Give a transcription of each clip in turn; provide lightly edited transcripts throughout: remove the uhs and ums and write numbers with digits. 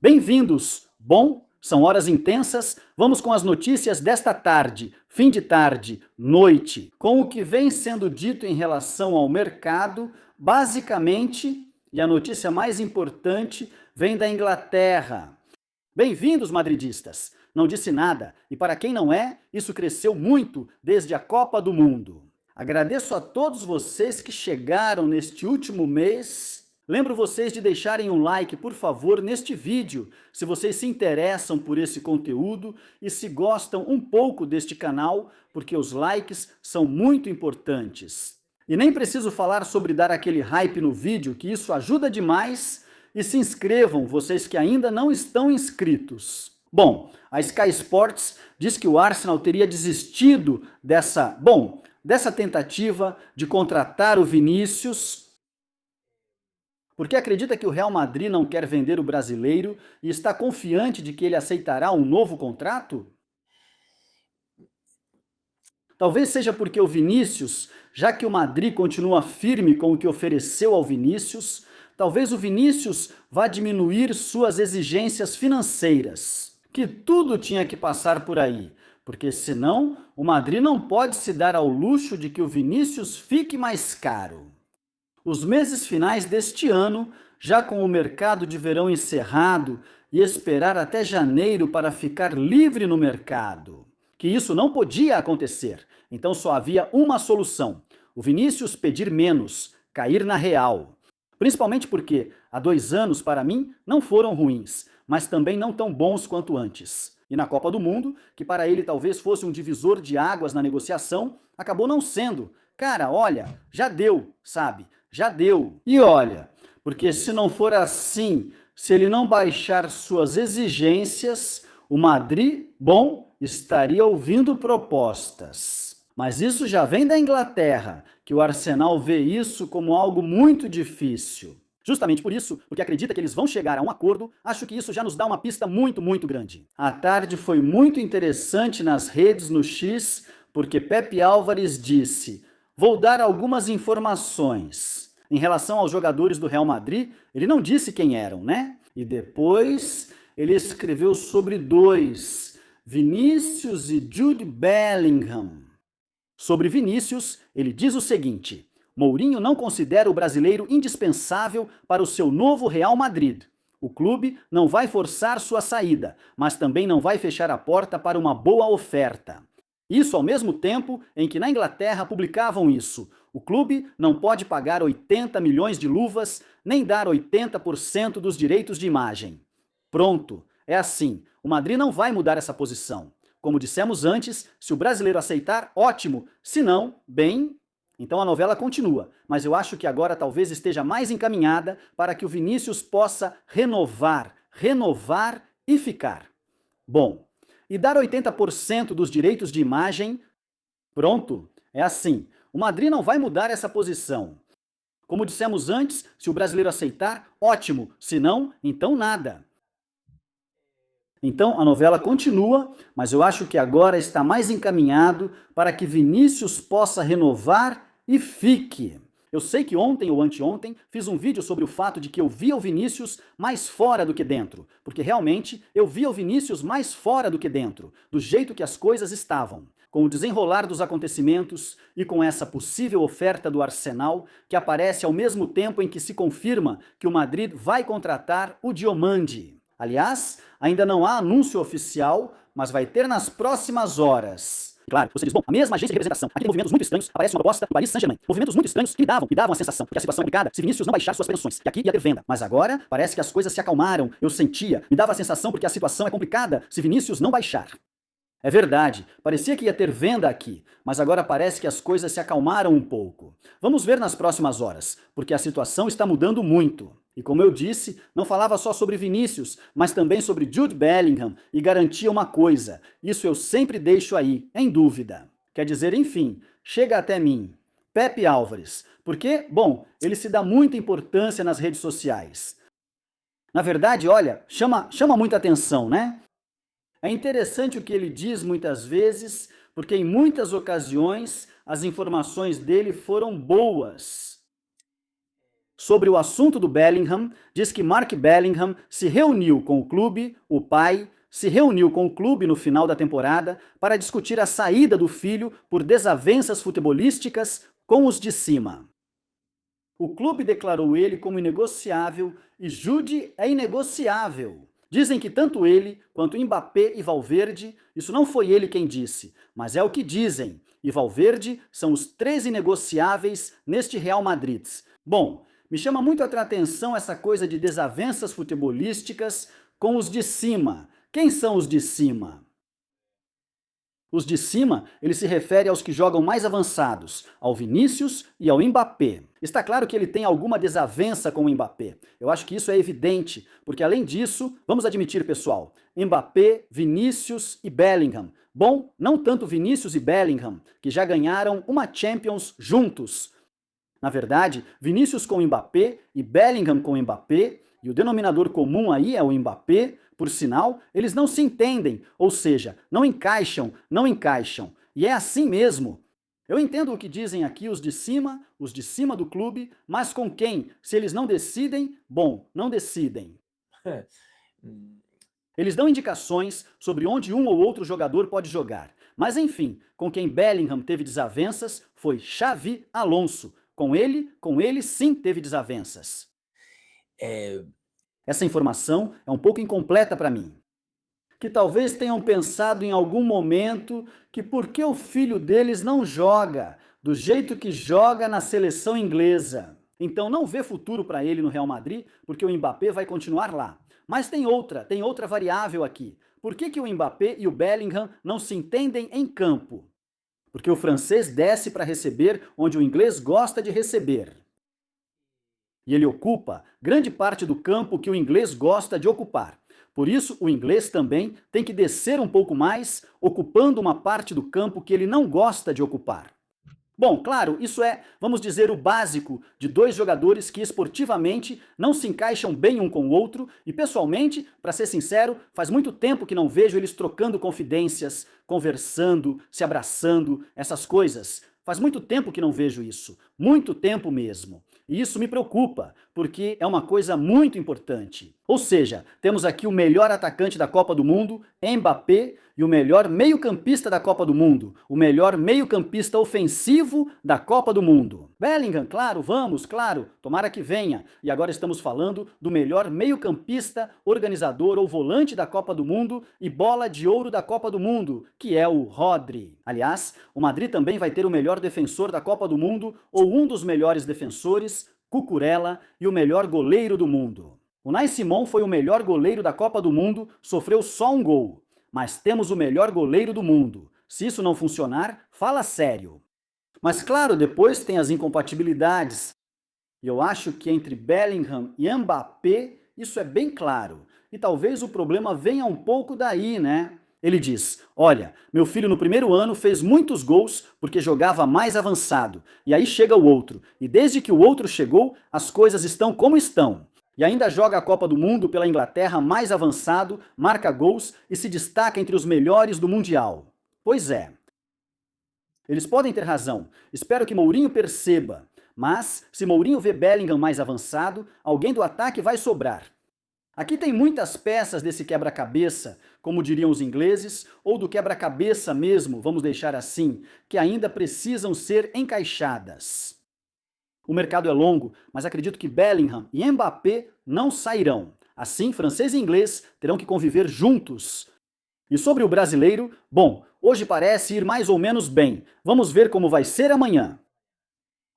Bem-vindos! Bom, são horas intensas, vamos com as notícias desta tarde, fim de tarde, noite, com o que vem sendo dito em relação ao mercado, basicamente, e a notícia mais importante vem da Inglaterra. Bem-vindos, madridistas! Não disse nada, e para quem não é, isso cresceu muito desde a Copa do Mundo. Agradeço a todos vocês que chegaram neste último mês. Lembro vocês de deixarem um like, por favor, neste vídeo, se vocês se interessam por esse conteúdo e se gostam um pouco deste canal, porque os likes são muito importantes. E nem preciso falar sobre dar aquele hype no vídeo, que isso ajuda demais, e se inscrevam, vocês que ainda não estão inscritos. Bom, a Sky Sports diz que o Arsenal teria desistido dessa tentativa de contratar o Vinícius, porque acredita que o Real Madrid não quer vender o brasileiro e está confiante de que ele aceitará um novo contrato? Talvez seja porque o Vinícius, já que o Madrid continua firme com o que ofereceu ao Vinícius, talvez o Vinícius vá diminuir suas exigências financeiras, que tudo tinha que passar por aí, porque senão o Madrid não pode se dar ao luxo de que o Vinícius fique mais caro. Os meses finais deste ano, já com o mercado de verão encerrado, e esperar até janeiro para ficar livre no mercado. Que isso não podia acontecer, então só havia uma solução: o Vinícius pedir menos, cair na real. Principalmente porque, há 2 anos, para mim, não foram ruins, mas também não tão bons quanto antes. E na Copa do Mundo, que para ele talvez fosse um divisor de águas na negociação, acabou não sendo. Cara, olha, já deu, sabe? Já deu. E olha, porque se não for assim, se ele não baixar suas exigências, o Madrid, estaria ouvindo propostas. Mas isso já vem da Inglaterra, que o Arsenal vê isso como algo muito difícil. Justamente por isso, porque acredita que eles vão chegar a um acordo, acho que isso já nos dá uma pista muito grande. A tarde foi muito interessante nas redes, no X, porque Pepe Álvares disse: vou dar algumas informações. Em relação aos jogadores do Real Madrid, ele não disse quem eram, né? E depois ele escreveu sobre 2, Vinícius e Jude Bellingham. Sobre Vinícius, ele diz o seguinte: Mourinho não considera o brasileiro indispensável para o seu novo Real Madrid. O clube não vai forçar sua saída, mas também não vai fechar a porta para uma boa oferta. Isso ao mesmo tempo em que na Inglaterra publicavam isso: o clube não pode pagar 80 milhões de luvas, nem dar 80% dos direitos de imagem. Pronto, é assim, o Madrid não vai mudar essa posição. Como dissemos antes, se o brasileiro aceitar, ótimo, se não, bem... Então a novela continua, mas eu acho que agora talvez esteja mais encaminhada para que o Vinícius possa renovar e ficar. Bom, e dar 80% dos direitos de imagem, pronto, é assim, o Madrid não vai mudar essa posição. Como dissemos antes, se o brasileiro aceitar, ótimo, se não, então nada. Então a novela continua, mas eu acho que agora está mais encaminhado para que Vinícius possa renovar e fique. Eu sei que ontem ou anteontem fiz um vídeo sobre o fato de que eu via o Vinícius mais fora do que dentro, porque realmente eu via o Vinícius mais fora do que dentro, do jeito que as coisas estavam. Com o desenrolar dos acontecimentos e com essa possível oferta do Arsenal, que aparece ao mesmo tempo em que se confirma que o Madrid vai contratar o Diomande. Aliás, ainda não há anúncio oficial, mas vai ter nas próximas horas. Claro, você diz, bom, a mesma agência de representação, aqui tem movimentos muito estranhos, aparece uma proposta do Paris Saint-Germain. Movimentos muito estranhos que me davam a sensação, porque a situação é complicada, se Vinícius não baixar suas pensões, que aqui ia ter venda. Mas agora, parece que as coisas se acalmaram, eu sentia, me dava a sensação porque a situação é complicada, se Vinícius não baixar. É verdade, parecia que ia ter venda aqui, mas agora parece que as coisas se acalmaram um pouco. Vamos ver nas próximas horas, porque a situação está mudando muito. E como eu disse, não falava só sobre Vinícius, mas também sobre Jude Bellingham, e garantia uma coisa: isso eu sempre deixo aí, em dúvida. Quer dizer, enfim, chega até mim. Pepe Álvares, porque, bom, ele se dá muita importância nas redes sociais. Na verdade, olha, chama muita atenção, né? É interessante o que ele diz muitas vezes, porque em muitas ocasiões as informações dele foram boas. Sobre o assunto do Bellingham, diz que Mark Bellingham se reuniu com o clube, o pai, se reuniu com o clube no final da temporada para discutir a saída do filho por desavenças futebolísticas com os de cima. O clube declarou ele como inegociável e Jude é inegociável. Dizem que tanto ele quanto Mbappé e Valverde, isso não foi ele quem disse, mas é o que dizem, e Valverde são os 3 inegociáveis neste Real Madrid. Bom, me chama muito a atenção essa coisa de desavenças futebolísticas com os de cima. Quem são os de cima? Os de cima, ele se refere aos que jogam mais avançados, ao Vinícius e ao Mbappé. Está claro que ele tem alguma desavença com o Mbappé. Eu acho que isso é evidente, porque além disso, vamos admitir, pessoal, Mbappé, Vinícius e Bellingham. Bom, não tanto Vinícius e Bellingham, que já ganharam uma Champions juntos. Na verdade, Vinícius com Mbappé e Bellingham com Mbappé, e o denominador comum aí é o Mbappé. Por sinal, eles não se entendem, ou seja, não encaixam. E é assim mesmo. Eu entendo o que dizem aqui os de cima do clube, mas com quem? Se eles não decidem, bom, não decidem. Eles dão indicações sobre onde um ou outro jogador pode jogar. Mas enfim, com quem Bellingham teve desavenças foi Xavi Alonso. Com ele sim teve desavenças. Essa informação é um pouco incompleta para mim. Que talvez tenham pensado em algum momento que por que o filho deles não joga do jeito que joga na seleção inglesa. Então não vê futuro para ele no Real Madrid, porque o Mbappé vai continuar lá. Mas tem outra variável aqui. Por que o Mbappé e o Bellingham não se entendem em campo? Porque o francês desce para receber onde o inglês gosta de receber. E ele ocupa grande parte do campo que o inglês gosta de ocupar. Por isso, o inglês também tem que descer um pouco mais, ocupando uma parte do campo que ele não gosta de ocupar. Bom, claro, isso é, vamos dizer, o básico de 2 jogadores que esportivamente não se encaixam bem um com o outro e, pessoalmente, para ser sincero, faz muito tempo que não vejo eles trocando confidências, conversando, se abraçando, essas coisas. Faz muito tempo que não vejo isso, muito tempo mesmo. E isso me preocupa, porque é uma coisa muito importante. Ou seja, temos aqui o melhor atacante da Copa do Mundo, Mbappé, e o melhor meio-campista da Copa do Mundo, o melhor meio-campista ofensivo da Copa do Mundo. Bellingham, claro, tomara que venha. E agora estamos falando do melhor meio-campista, organizador ou volante da Copa do Mundo e bola de ouro da Copa do Mundo, que é o Rodri. Aliás, o Madrid também vai ter o melhor defensor da Copa do Mundo, ou um dos melhores defensores, Cucurella, e o melhor goleiro do mundo. Unai Simon foi o melhor goleiro da Copa do Mundo, sofreu só um gol. Mas temos o melhor goleiro do mundo. Se isso não funcionar, fala sério. Mas claro, depois tem as incompatibilidades. E eu acho que entre Bellingham e Mbappé, isso é bem claro. E talvez o problema venha um pouco daí, né? Ele diz, olha, meu filho no primeiro ano fez muitos gols porque jogava mais avançado. E aí chega o outro. E desde que o outro chegou, as coisas estão como estão. E ainda joga a Copa do Mundo pela Inglaterra mais avançado, marca gols e se destaca entre os melhores do Mundial. Pois é. Eles podem ter razão. Espero que Mourinho perceba. Mas, se Mourinho vê Bellingham mais avançado, alguém do ataque vai sobrar. Aqui tem muitas peças desse quebra-cabeça, como diriam os ingleses, ou do quebra-cabeça mesmo, vamos deixar assim, que ainda precisam ser encaixadas. O mercado é longo, mas acredito que Bellingham e Mbappé não sairão. Assim, francês e inglês terão que conviver juntos. E sobre o brasileiro, bom, hoje parece ir mais ou menos bem. Vamos ver como vai ser amanhã.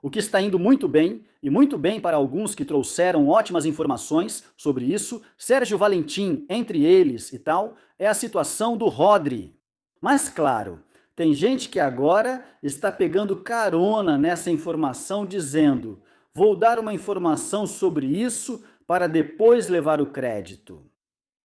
O que está indo muito bem, e muito bem para alguns que trouxeram ótimas informações sobre isso, Sérgio Valentim, entre eles e tal, é a situação do Rodri. Mas claro, tem gente que agora está pegando carona nessa informação dizendo: vou dar uma informação sobre isso para depois levar o crédito.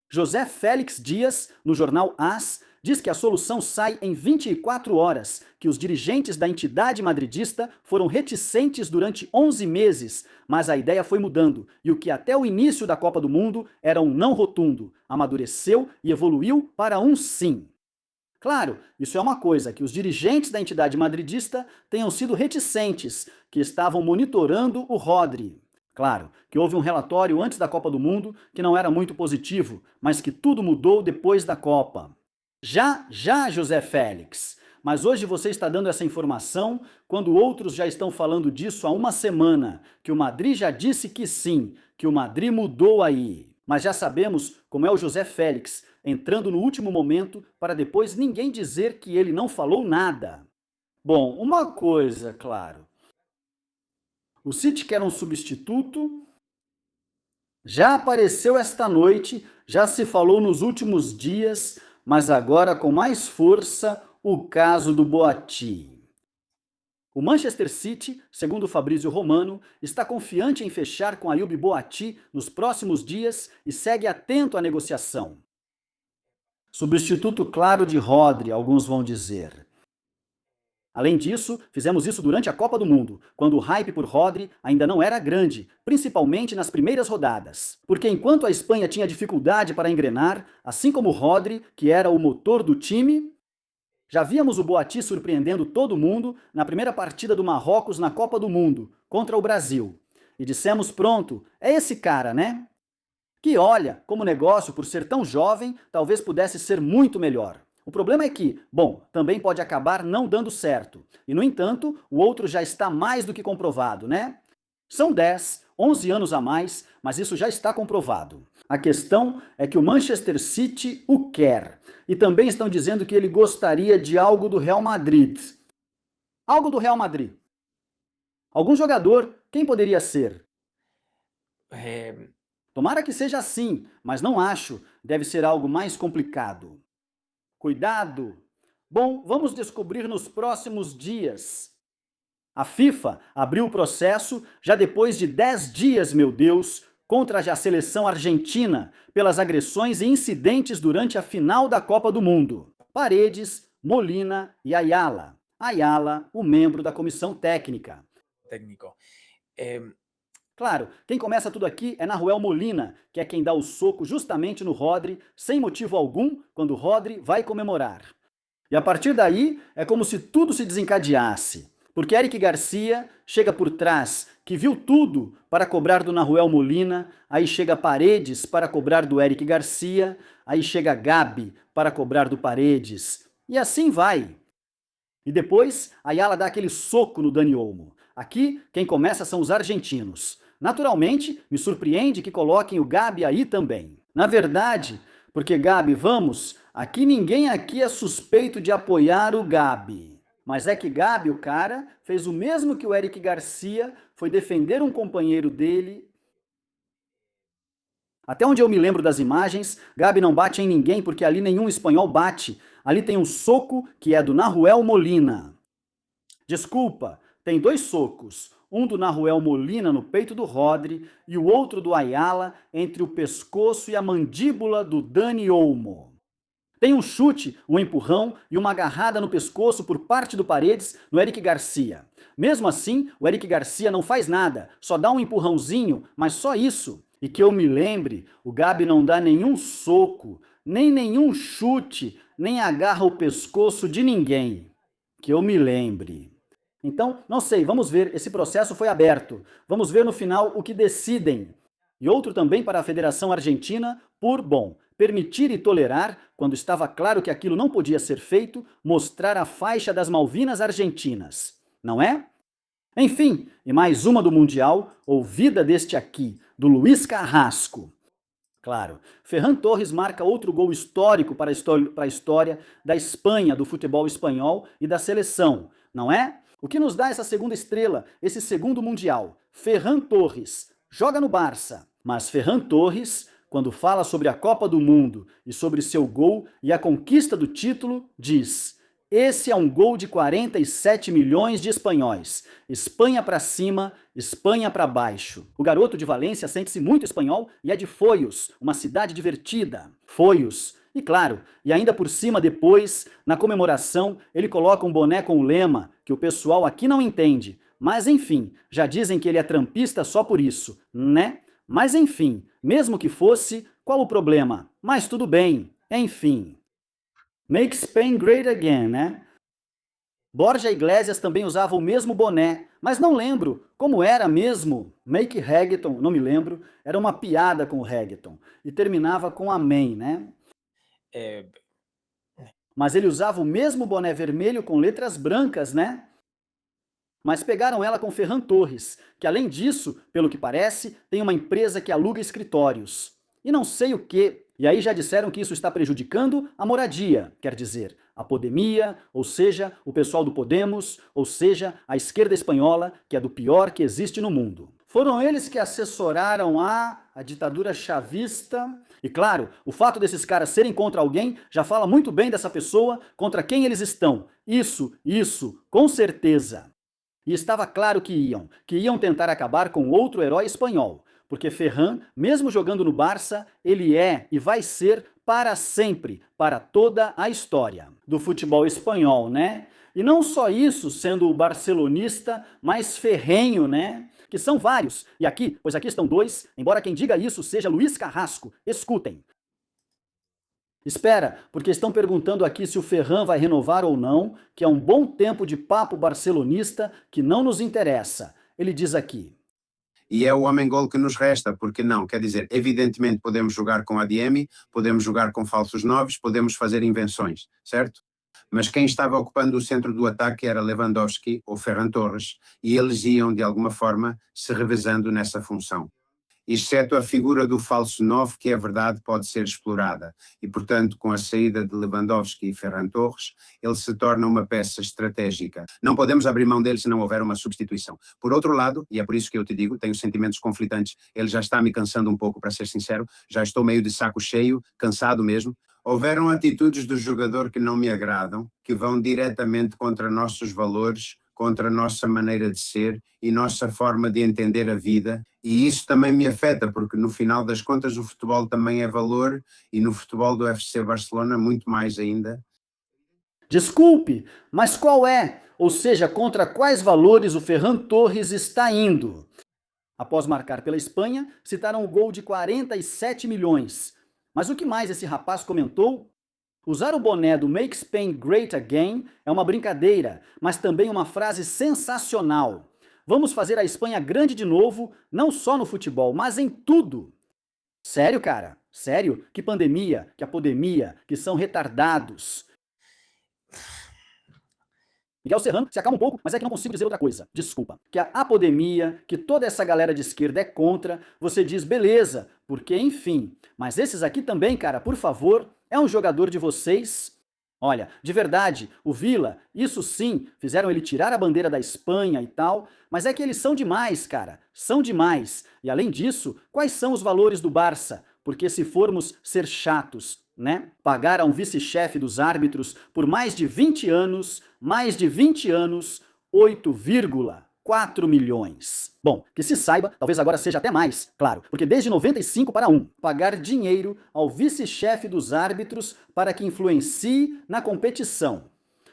José Félix Dias, no jornal AS, diz que a solução sai em 24 horas, que os dirigentes da entidade madridista foram reticentes durante 11 meses, mas a ideia foi mudando, e o que até o início da Copa do Mundo era um não rotundo, amadureceu e evoluiu para um sim. Claro, isso é uma coisa, que os dirigentes da entidade madridista tenham sido reticentes, que estavam monitorando o Rodri. Claro que houve um relatório antes da Copa do Mundo que não era muito positivo, mas que tudo mudou depois da Copa. Já, José Félix. Mas hoje você está dando essa informação quando outros já estão falando disso há uma semana, que o Madrid já disse que sim, que o Madrid mudou aí. Mas já sabemos como é o José Félix, entrando no último momento para depois ninguém dizer que ele não falou nada. Bom, uma coisa, claro. O City quer um substituto. Já apareceu esta noite, já se falou nos últimos dias, mas agora com mais força o caso do Boatti. O Manchester City, segundo Fabrício Romano, está confiante em fechar com Ayoub Boatti nos próximos dias e segue atento à negociação. Substituto claro de Rodri, alguns vão dizer. Além disso, fizemos isso durante a Copa do Mundo, quando o hype por Rodri ainda não era grande, principalmente nas primeiras rodadas. Porque enquanto a Espanha tinha dificuldade para engrenar, assim como o Rodri, que era o motor do time, já víamos o Boatti surpreendendo todo mundo na primeira partida do Marrocos na Copa do Mundo, contra o Brasil. E dissemos, pronto, é esse cara, né? Que olha, como negócio, por ser tão jovem, talvez pudesse ser muito melhor. O problema é que, bom, também pode acabar não dando certo. E, no entanto, o outro já está mais do que comprovado, né? São 10, 11 anos a mais, mas isso já está comprovado. A questão é que o Manchester City o quer. E também estão dizendo que ele gostaria de algo do Real Madrid. Algo do Real Madrid. Algum jogador, quem poderia ser? Tomara que seja assim, mas não acho. Deve ser algo mais complicado. Cuidado! Bom, vamos descobrir nos próximos dias. A FIFA abriu o processo já depois de 10 dias, meu Deus, contra a seleção argentina pelas agressões e incidentes durante a final da Copa do Mundo. Paredes, Molina e Ayala. Ayala, o membro da comissão técnica. Claro, quem começa tudo aqui é Nahuel Molina, que é quem dá o soco justamente no Rodri, sem motivo algum, quando o Rodri vai comemorar. E a partir daí, é como se tudo se desencadeasse, porque Eric Garcia chega por trás, que viu tudo para cobrar do Nahuel Molina, aí chega Paredes para cobrar do Eric Garcia, aí chega Gabi para cobrar do Paredes, e assim vai. E depois, Ayala dá aquele soco no Dani Olmo. Aqui, quem começa são os argentinos. Naturalmente, me surpreende que coloquem o Gabi aí também. Na verdade, porque Gabi, vamos, aqui ninguém aqui é suspeito de apoiar o Gabi. Mas é que Gabi, o cara, fez o mesmo que o Eric Garcia, foi defender um companheiro dele. Até onde eu me lembro das imagens, Gabi não bate em ninguém porque ali nenhum espanhol bate. Ali tem um soco que é do Nahuel Molina. Desculpa, tem 2 socos. Um do Nahuel Molina no peito do Rodri e o outro do Ayala entre o pescoço e a mandíbula do Dani Olmo. Tem um chute, um empurrão e uma agarrada no pescoço por parte do Paredes no Eric Garcia. Mesmo assim, o Eric Garcia não faz nada, só dá um empurrãozinho, mas só isso. E que eu me lembre, o Gabi não dá nenhum soco, nem nenhum chute, nem agarra o pescoço de ninguém. Que eu me lembre. Então, não sei, vamos ver, esse processo foi aberto. Vamos ver no final o que decidem. E outro também para a Federação Argentina, por, bom, permitir e tolerar, quando estava claro que aquilo não podia ser feito, mostrar a faixa das Malvinas Argentinas. Não é? Enfim, e mais uma do Mundial, ouvida deste aqui, do Luiz Carrasco. Claro, Ferran Torres marca outro gol histórico para a história da Espanha, do futebol espanhol e da seleção, não é? O que nos dá essa segunda estrela, esse segundo Mundial? Ferran Torres joga no Barça, mas Ferran Torres, quando fala sobre a Copa do Mundo e sobre seu gol e a conquista do título, diz: esse é um gol de 47 milhões de espanhóis. Espanha para cima, Espanha para baixo. O garoto de Valência sente-se muito espanhol e é de Foios, uma cidade divertida. Foios. E claro, e ainda por cima depois, na comemoração, ele coloca um boné com o lema, que o pessoal aqui não entende. Mas enfim, já dizem que ele é trampista só por isso, né? Mas enfim, mesmo que fosse, qual o problema? Mas tudo bem, enfim. Make Spain great again, né? Borja Iglesias também usava o mesmo boné, mas não lembro como era mesmo. Make Reggaeton, não me lembro, era uma piada com o reggaeton. E terminava com amém, né? É, Mas ele usava o mesmo boné vermelho com letras brancas, né? Mas pegaram ela com Ferran Torres, que além disso, pelo que parece, tem uma empresa que aluga escritórios. E não sei o quê. E aí já disseram que isso está prejudicando a moradia, quer dizer, a Podemia, ou seja, o pessoal do Podemos, ou seja, a esquerda espanhola, que é do pior que existe no mundo. Foram eles que assessoraram a ditadura chavista. E claro, o fato desses caras serem contra alguém já fala muito bem dessa pessoa, contra quem eles estão. Isso, com certeza. E estava claro que iam tentar acabar com outro herói espanhol, porque Ferran, mesmo jogando no Barça, ele é e vai ser para sempre, para toda a história do futebol espanhol, né? E não só isso, sendo o barcelonista mais ferrenho, né? Que são vários. E aqui, pois aqui estão dois, embora quem diga isso seja Luiz Carrasco. Escutem. Espera, porque estão perguntando aqui se o Ferran vai renovar ou não, que é um bom tempo de papo barcelonista que não nos interessa. Ele diz aqui. E é o homem-gol que nos resta, porque não? Quer dizer, evidentemente podemos jogar com ADM, podemos jogar com falsos noves, podemos fazer invenções, certo? Mas quem estava ocupando o centro do ataque era Lewandowski ou Ferran Torres, e eles iam, de alguma forma, se revezando nessa função. Exceto a figura do falso 9, que é verdade, pode ser explorada. E, portanto, com a saída de Lewandowski e Ferran Torres, ele se torna uma peça estratégica. Não podemos abrir mão dele se não houver uma substituição. Por outro lado, e é por isso que eu te digo, tenho sentimentos conflitantes, ele já está me cansando um pouco, para ser sincero, já estou meio de saco cheio, cansado mesmo. Houveram atitudes do jogador que não me agradam, que vão diretamente contra nossos valores, contra a nossa maneira de ser e nossa forma de entender a vida, e isso também me afeta, porque no final das contas o futebol também é valor, e no futebol do FC Barcelona muito mais ainda. Desculpe, mas qual é? Ou seja, contra quais valores o Ferran Torres está indo? Após marcar pela Espanha, citaram o gol de 47 milhões. Mas o que mais esse rapaz comentou? Usar o boné do Make Spain Great Again é uma brincadeira, mas também uma frase sensacional. Vamos fazer a Espanha grande de novo, não só no futebol, mas em tudo. Sério, cara? Sério? Que pandemia, que apodemia, que são retardados. Miguel Serrano, se acalma um pouco, mas é que não consigo dizer outra coisa. Desculpa. Que a apodemia, que toda essa galera de esquerda é contra, você diz beleza, porque enfim. Mas esses aqui também, cara, por favor, é um jogador de vocês? Olha, de verdade, o Vila, isso sim, fizeram ele tirar a bandeira da Espanha e tal, mas é que eles são demais, cara, são demais. E além disso, quais são os valores do Barça? Porque se formos ser chatos, né? Pagar a um vice-chefe dos árbitros por mais de 20 anos, 8,4 milhões. Bom, que se saiba, talvez agora seja até mais, claro, porque desde 95 para 1, pagar dinheiro ao vice-chefe dos árbitros para que influencie na competição.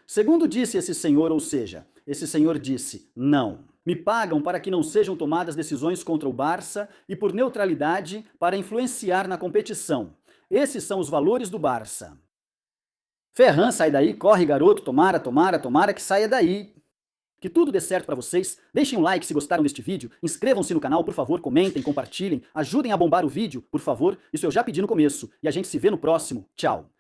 Segundo disse esse senhor, ou seja, esse senhor disse, não. Me pagam para que não sejam tomadas decisões contra o Barça e por neutralidade para influenciar na competição. Esses são os valores do Barça. Ferran, sai daí, corre garoto, tomara que saia daí. Que tudo dê certo para vocês. Deixem um like se gostaram deste vídeo, inscrevam-se no canal, por favor, comentem, compartilhem, ajudem a bombar o vídeo, por favor, isso eu já pedi no começo. E a gente se vê no próximo. Tchau.